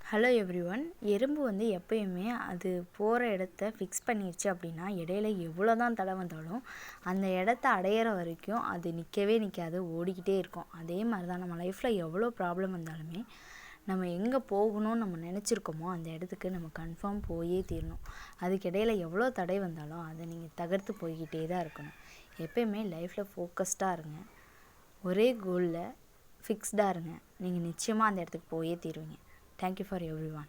Hello everyone. எறும்பு எப்பயுமே அது போகிற இடத்த ஃபிக்ஸ் பண்ணிடுச்சு அப்படின்னா இடையில எவ்வளோ தான் தடை வந்தாலும் அந்த இடத்த அடையிற வரைக்கும் அது நிற்கவே நிற்காது, ஓடிக்கிட்டே இருக்கும். அதே மாதிரி தான் நம்ம லைஃப்பில் எவ்வளோ ப்ராப்ளம் வந்தாலுமே நம்ம எங்கே போகணும்னு நம்ம நினச்சிருக்கோமோ அந்த இடத்துக்கு நம்ம கன்ஃபார்ம் போயே தீரணும். அதுக்கு இடையில எவ்வளோ தடை வந்தாலும் அதை நீங்கள் தகர்த்து போய்கிட்டே தான் இருக்கணும். எப்பயுமே லைஃப்பில் ஃபோக்கஸ்டாக இருங்க, ஒரே கோலில் ஃபிக்ஸ்டாக இருங்க. நீங்கள் நிச்சயமாக அந்த இடத்துக்கு போயே தீருவீங்க. Thank you for everyone.